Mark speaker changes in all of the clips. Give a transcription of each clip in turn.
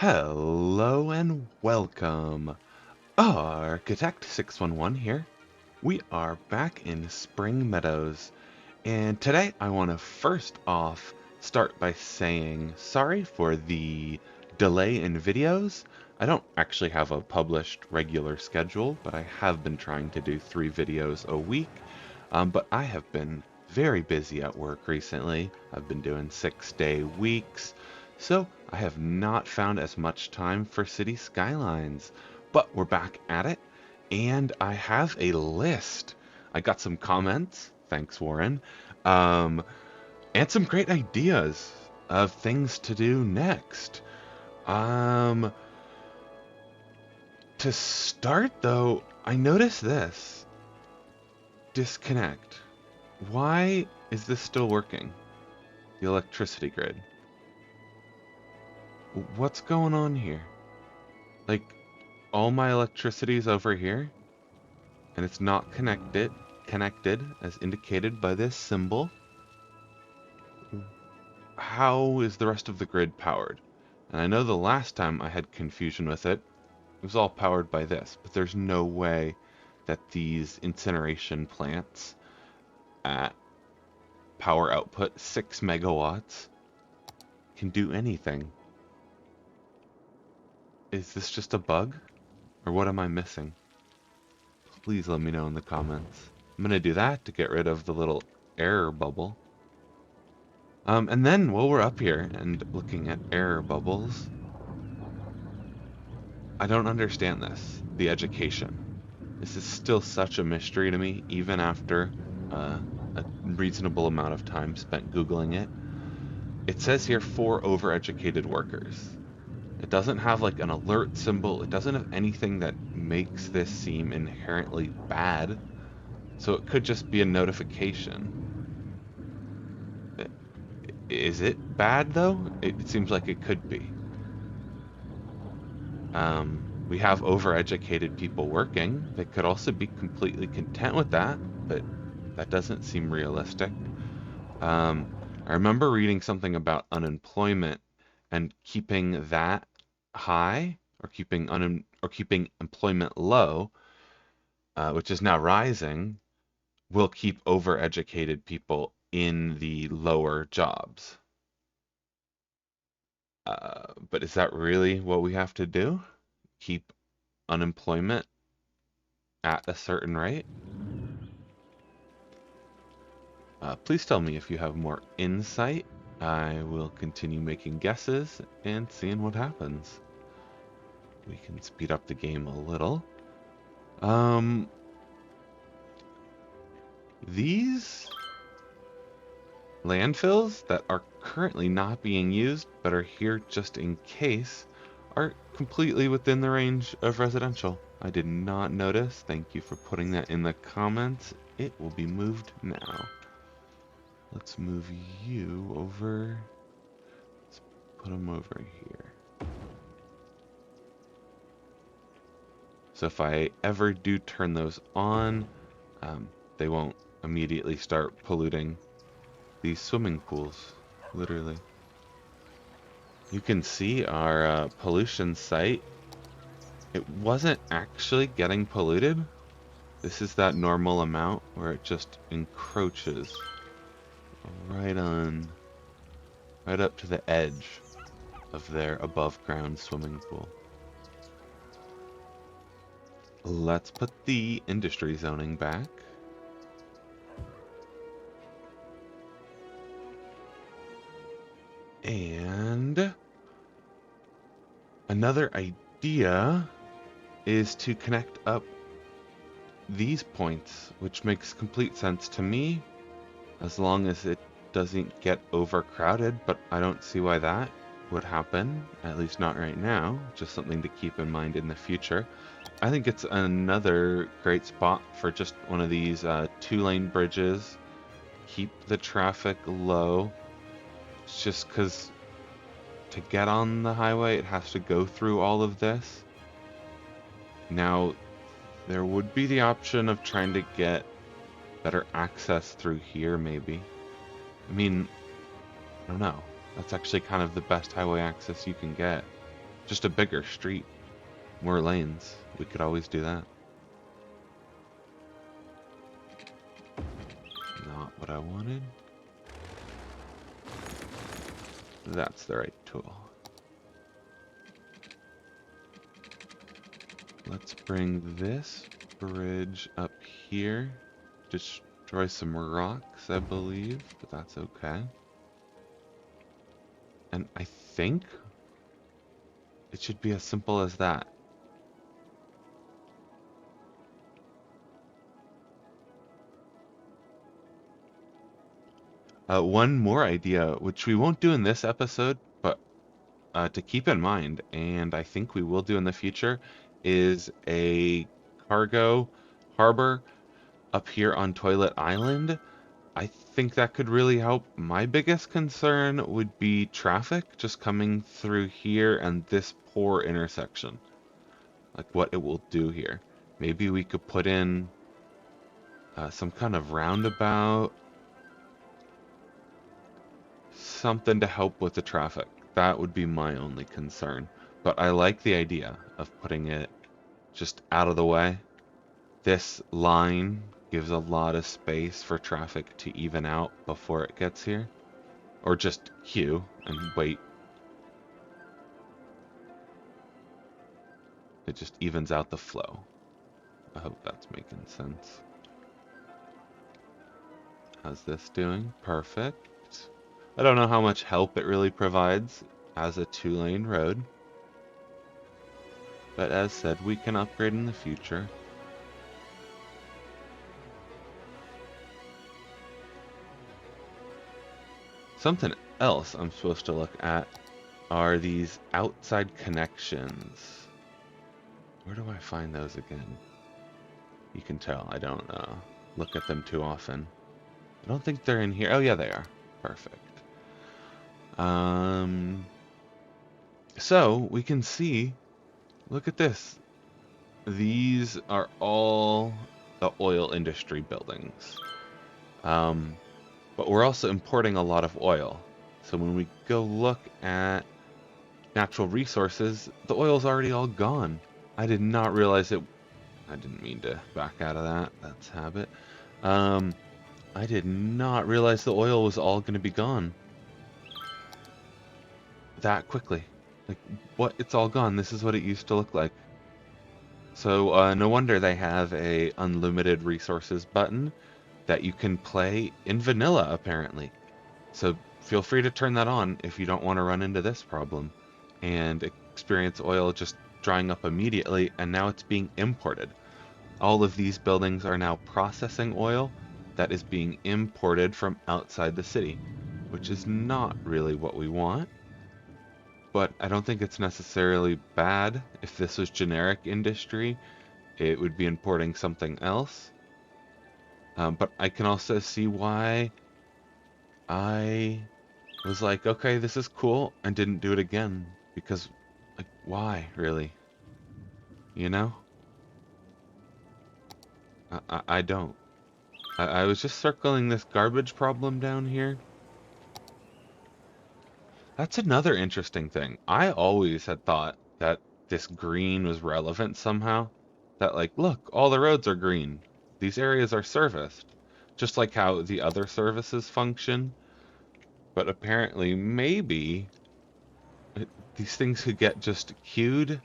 Speaker 1: Hello and welcome. Architect 611 here. We are back in Spring Meadows, and today I want to first off start by saying sorry for the delay in videos. I don't actually have a published regular schedule, but I have been trying to do 3 videos a week. But I have been very busy at work recently. I've been doing 6-day weeks, so I have not found as much time for City Skylines. But we're back at it, and I have a list. I got some comments, thanks Warren, um, and some great ideas of things to do next. Um, to start though, I noticed this. Disconnect. Why is this still working? The electricity grid. What's going on here? Like, all my electricity is over here, and it's not connected as indicated by this symbol. How is the rest of the grid powered? And I know the last time I had confusion with it, it was all powered by this, but there's no way that these incineration plants at power output 6 megawatts can do anything. Is this just a bug? Or what am I missing? Please let me know in the comments. I'm gonna do that to get rid of the little error bubble. And then while we're up here and looking at error bubbles, I don't understand this. The education. This is still such a mystery to me, even after a reasonable amount of time spent Googling it. It says here for overeducated workers. It doesn't have like an alert symbol. It doesn't have anything that makes this seem inherently bad. So it could just be a notification. Is it bad though? It seems like it could be. We have overeducated people working. They could also be completely content with that, but that doesn't seem realistic. I remember reading something about unemployment and keeping that high or keeping employment low, which is now rising, will keep overeducated people in the lower jobs. But is that really what we have to do? Keep unemployment at a certain rate? Please tell me if you have more insight. I will continue making guesses and seeing what happens. We can speed up the game a little. These landfills that are currently not being used but are here just in case are completely within the range of residential. I did not notice. Thank you for putting that in the comments. It will be moved now. Let's move you over. Let's put them over here. So if I ever do turn those on, they won't immediately start polluting these swimming pools, literally. You can see our pollution site. It wasn't actually getting polluted. This is that normal amount where it just encroaches right up to the edge of their above ground swimming pool. Let's put the industry zoning back. And another idea is to connect up these points, which makes complete sense to me, as long as it doesn't get overcrowded, but I don't see why that would happen, at least not right now. Just something to keep in mind in the future. I think it's another great spot for just one of these 2-lane bridges. Keep the traffic low. It's just because to get on the highway, it has to go through all of this. Now, there would be the option of trying to get better access through here, maybe. I mean, I don't know. That's actually kind of the best highway access you can get. Just a bigger street, more lanes. We could always do that. Not what I wanted. That's the right tool. Let's bring this bridge up here. Destroy some rocks, I believe, but that's okay. And I think it should be as simple as that. One more idea, which we won't do in this episode, but to keep in mind, and I think we will do in the future, is a cargo harbor up here on Toilet Island. I think that could really help. My biggest concern would be traffic just coming through here and this poor intersection. Like what it will do here. Maybe we could put in some kind of roundabout. Something to help with the traffic. That would be my only concern. But I like the idea of putting it just out of the way. This line gives a lot of space for traffic to even out before it gets here. Or just queue and wait. It just evens out the flow. I hope that's making sense. How's this doing? Perfect. I don't know how much help it really provides as a 2-lane road. But as said, we can upgrade in the future. Something else I'm supposed to look at are these outside connections. Where do I find those again? You can tell I don't look at them too often. I don't think they're in here. Oh yeah, they are. Perfect. So we can see, look at this. These are all the oil industry buildings. But we're also importing a lot of oil. So when we go look at natural resources, the oil's already all gone. I did not realize it. I didn't mean to back out of that. That's habit. I did not realize the oil was all going to be gone that quickly. Like, what? It's all gone. This is what it used to look like. So no wonder they have a unlimited resources button that you can play in vanilla, apparently. So feel free to turn that on if you don't want to run into this problem and experience oil just drying up immediately, and now it's being imported. All of these buildings are now processing oil that is being imported from outside the city, which is not really what we want. But I don't think it's necessarily bad. If this was generic industry, it would be importing something else. But I can also see why I was like, okay, this is cool, and didn't do it again. Because, like, why, really? You know? I don't. I was just circling this garbage problem down here. That's another interesting thing. I always had thought that this green was relevant somehow. That, like, look, all the roads are green. These areas are serviced. Just like how the other services function. But apparently, maybe these things could get just queued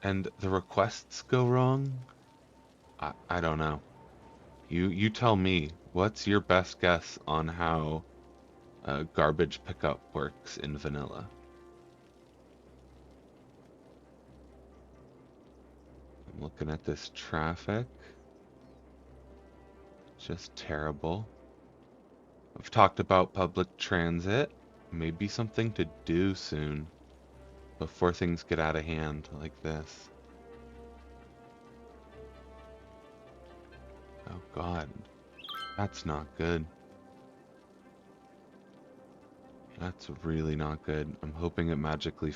Speaker 1: and the requests go wrong. I don't know. You tell me. What's your best guess on how garbage pickup works in vanilla? I'm looking at this traffic. Just terrible. I've talked about public transit. Maybe something to do soon before things get out of hand like this. Oh God, that's not good. That's really not good. I'm hoping it magically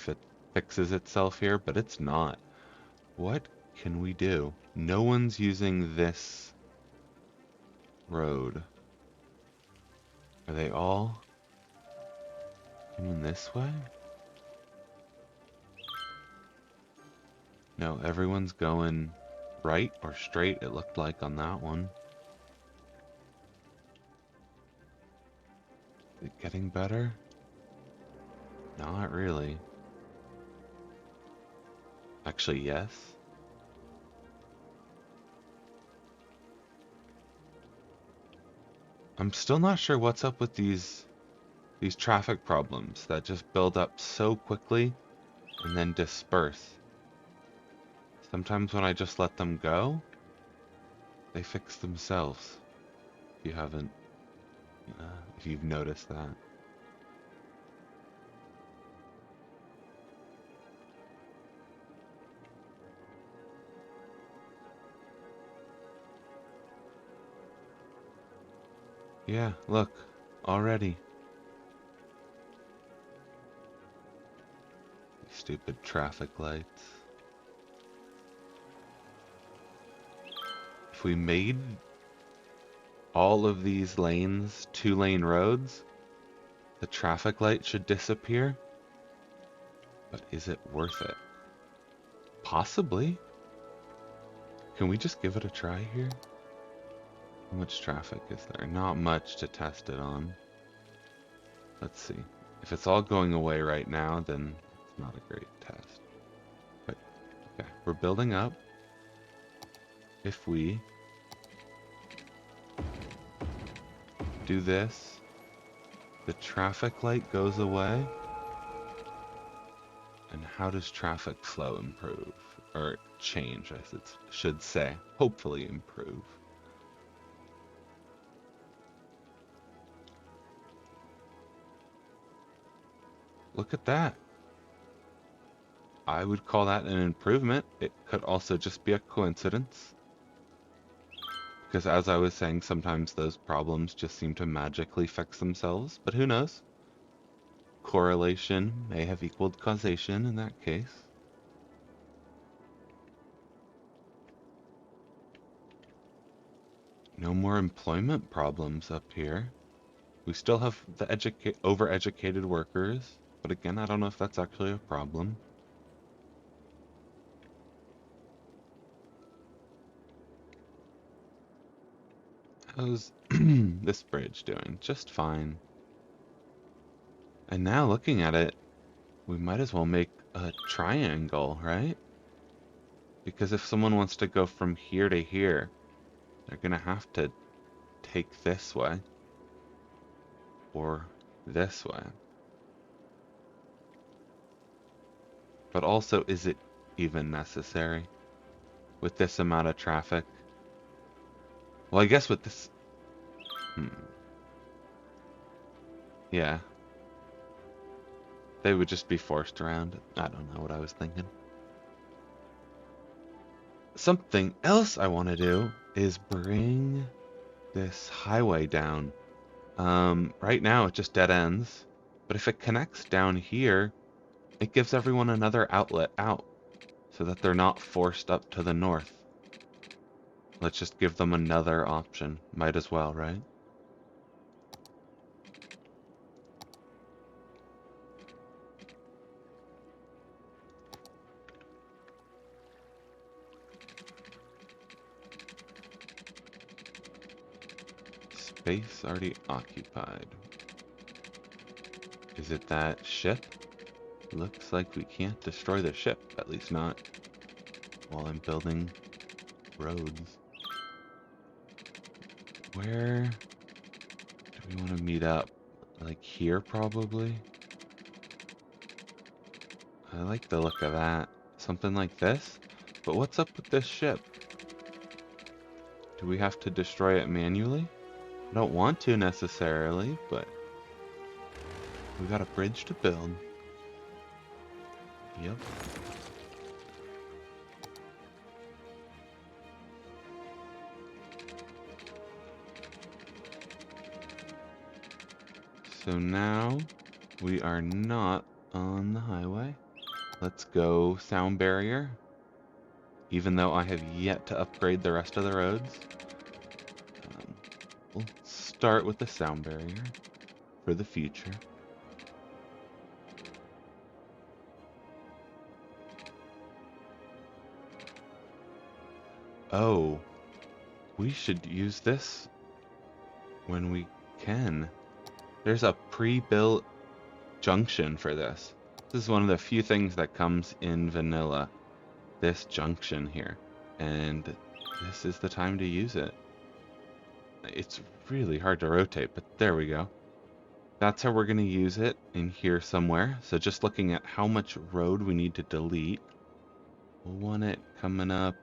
Speaker 1: fixes itself here, but it's not. What can we do? No one's using this road. Are they all coming this way? No, everyone's going right or straight, it looked like on that one. Is it getting better? Not really. Actually, yes. I'm still not sure what's up with these traffic problems that just build up so quickly and then disperse. Sometimes when I just let them go, they fix themselves. If you haven't, if you've noticed that. Yeah, look, already. Stupid traffic lights. If we made all of these lanes 2-lane roads, the traffic light should disappear. But is it worth it? Possibly. Can we just give it a try here? How much traffic is there? Not much to test it on. Let's see. If it's all going away right now, then it's not a great test. But, okay, we're building up. If we do this, the traffic light goes away. And how does traffic flow improve? Or change, I should say. Hopefully improve. Look at that. I would call that an improvement. It could also just be a coincidence. Because as I was saying, sometimes those problems just seem to magically fix themselves, but who knows? Correlation may have equaled causation in that case. No more employment problems up here. We still have the overeducated workers, but again, I don't know if that's actually a problem. How's this bridge doing? Just fine. And now looking at it, we might as well make a triangle, right? Because if someone wants to go from here to here, they're gonna have to take this way. Or this way. But also, is it even necessary? With this amount of traffic? Well, I guess with this... Yeah. They would just be forced around. I don't know what I was thinking. Something else I want to do is bring this highway down. Right now it just dead ends, but if it connects down here, it gives everyone another outlet out, so that they're not forced up to the north. Let's just give them another option. Might as well, right? Space already occupied. Is it that ship? Looks like we can't destroy the ship, at least not while I'm building roads. Where do we want to meet up? Like here, probably? I like the look of that. Something like this? But what's up with this ship? Do we have to destroy it manually? I don't want to necessarily, but we got a bridge to build. Yep. So now we are not on the highway. Let's go sound barrier. Even though I have yet to upgrade the rest of the roads. We'll start with the sound barrier for the future. Oh, we should use this when we can. There's a pre-built junction for this. This is one of the few things that comes in vanilla. This junction here. And this is the time to use it. It's really hard to rotate, but there we go. That's how we're going to use it in here somewhere. So just looking at how much road we need to delete. We'll want it coming up.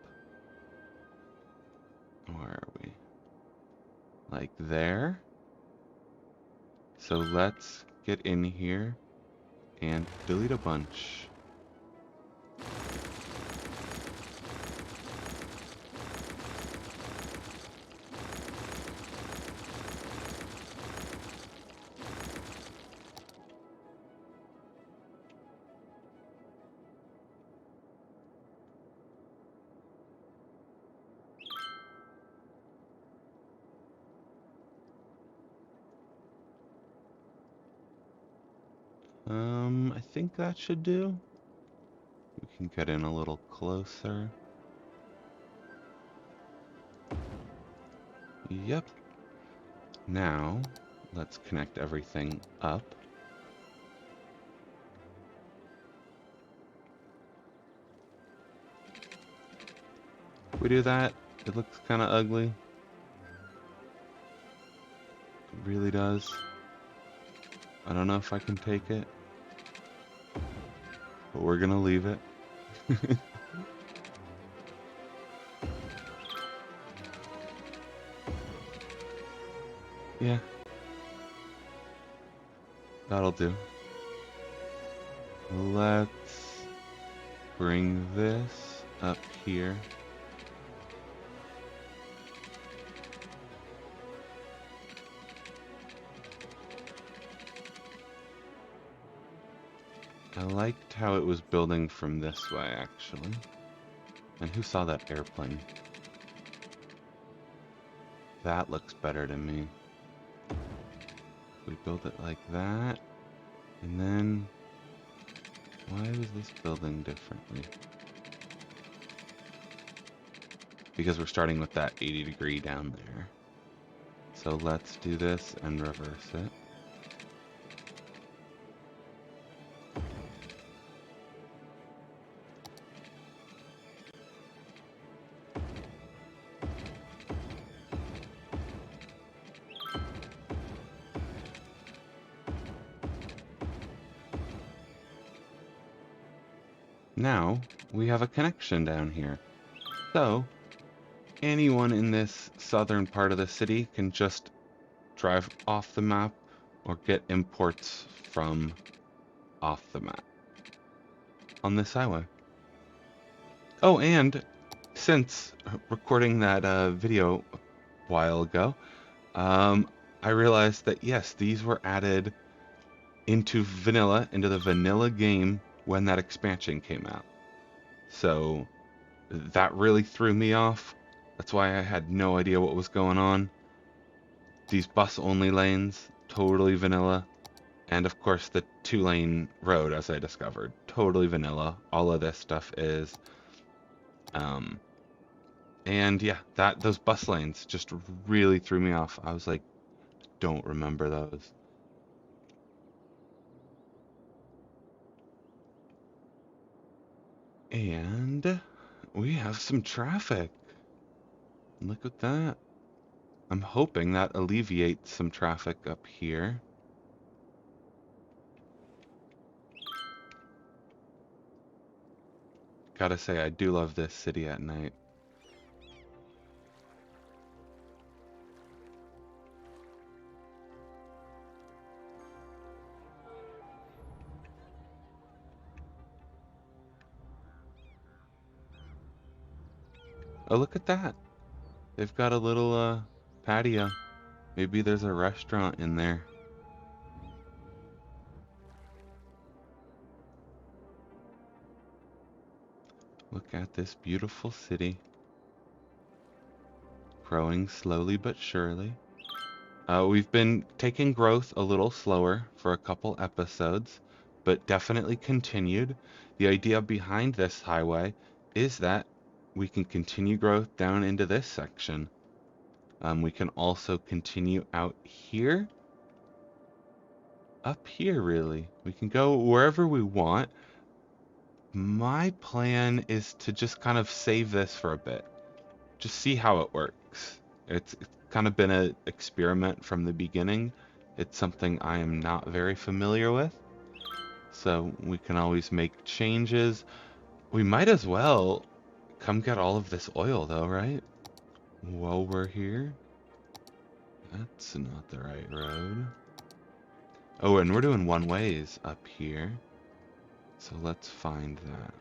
Speaker 1: Where are we? Like there. So let's get in here and delete a bunch. I think that should do. We can get in a little closer. Yep. Now, let's connect everything up. If we do that, it looks kind of ugly. It really does. I don't know if I can take it. But we're gonna leave it. Yeah. That'll do. Let's bring this up here. I liked how it was building from this way, actually. And who saw that airplane? That looks better to me. We build it like that. And then... why was this building differently? Because we're starting with that 80-degree down there. So let's do this and reverse it. Now, we have a connection down here. So, anyone in this southern part of the city can just drive off the map or get imports from off the map on this highway. Oh, and since recording that video a while ago, I realized that yes, these were added into the vanilla game when that expansion came out. So that really threw me off. That's why I had no idea what was going on. These bus-only lanes, totally vanilla. And of course the 2-lane road, as I discovered, totally vanilla. All of this stuff is. And yeah, those bus lanes just really threw me off. I was like, don't remember those. And we have some traffic. Look at that. I'm hoping that alleviates some traffic up here. Gotta say, I do love this city at night. Oh, look at that. They've got a little patio. Maybe there's a restaurant in there. Look at this beautiful city. Growing slowly but surely. We've been taking growth a little slower for a couple episodes, but definitely continued. The idea behind this highway is that we can continue growth down into this section. We can also continue out here. Up here, really. We can go wherever we want. My plan is to just kind of save this for a bit. Just see how it works. It's kind of been an experiment from the beginning. It's something I am not very familiar with. So we can always make changes. We might as well come get all of this oil though, right? While we're here. That's not the right road. Oh, and we're doing one ways up here. So let's find that.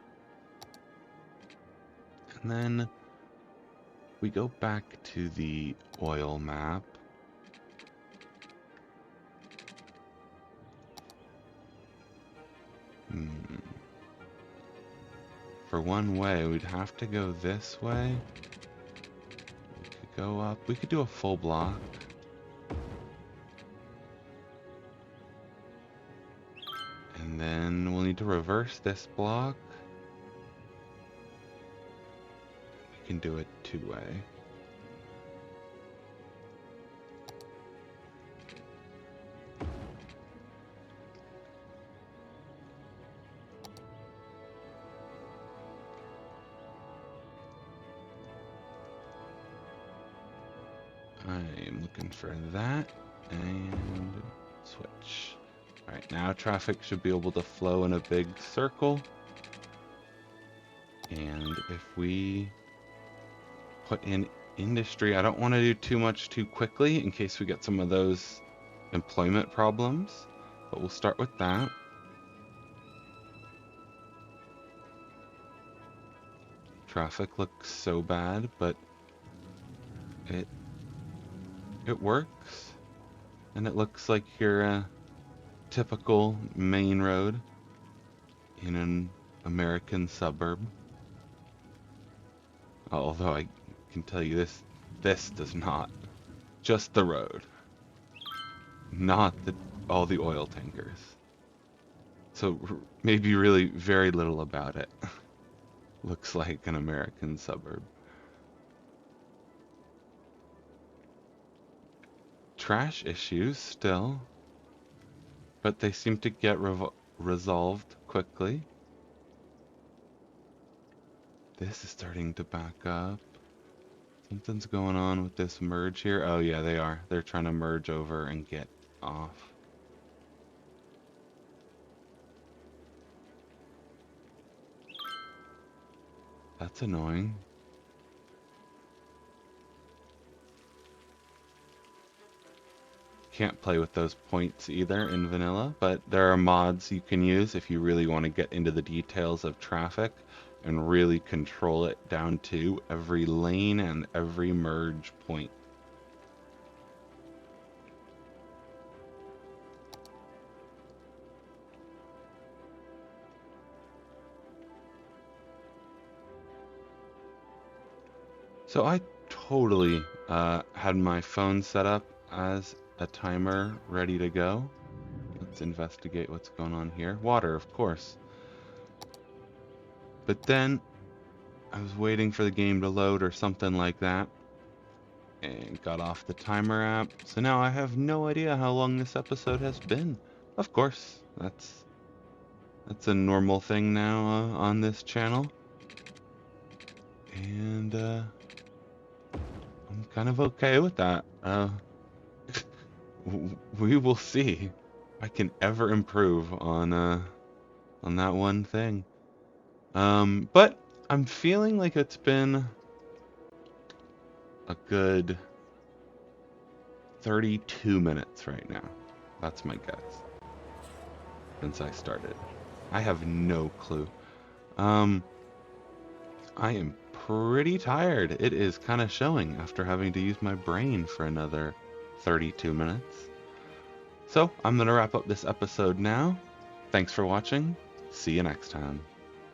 Speaker 1: And then we go back to the oil map. For one way, we'd have to go this way. We could go up. We could do a full block. And then we'll need to reverse this block. We can do it two-way. I am looking for that and switch. Alright, now traffic should be able to flow in a big circle. And if we put in industry, I don't want to do too much too quickly in case we get some of those employment problems, but we'll start with that. Traffic looks so bad, but it works, and it looks like your typical main road in an American suburb. Although I can tell you this does not. Just the road, not all the oil tankers. So maybe really very little about it. Looks like an American suburb. Trash issues still, but they seem to get resolved quickly. This is starting to back up. Something's going on with this merge here. Oh yeah, they are. They're trying to merge over and get off. That's annoying. Can't play with those points either in vanilla, but there are mods you can use if you really want to get into the details of traffic and really control it down to every lane and every merge point. So I totally had my phone set up as a timer ready to go. Let's investigate what's going on here. Water, of course. But then I was waiting for the game to load or something like that and got off the timer app. So now I have no idea how long this episode has been. Of course, that's a normal thing now on this channel. And I'm kind of okay with that. We will see if I can ever improve on that one thing. But I'm feeling like it's been a good 32 minutes right now. That's my guess. Since I started. I have no clue. I am pretty tired. It is kind of showing after having to use my brain for another 32 minutes. So I'm going to wrap up this episode now. Thanks for watching. See you next time.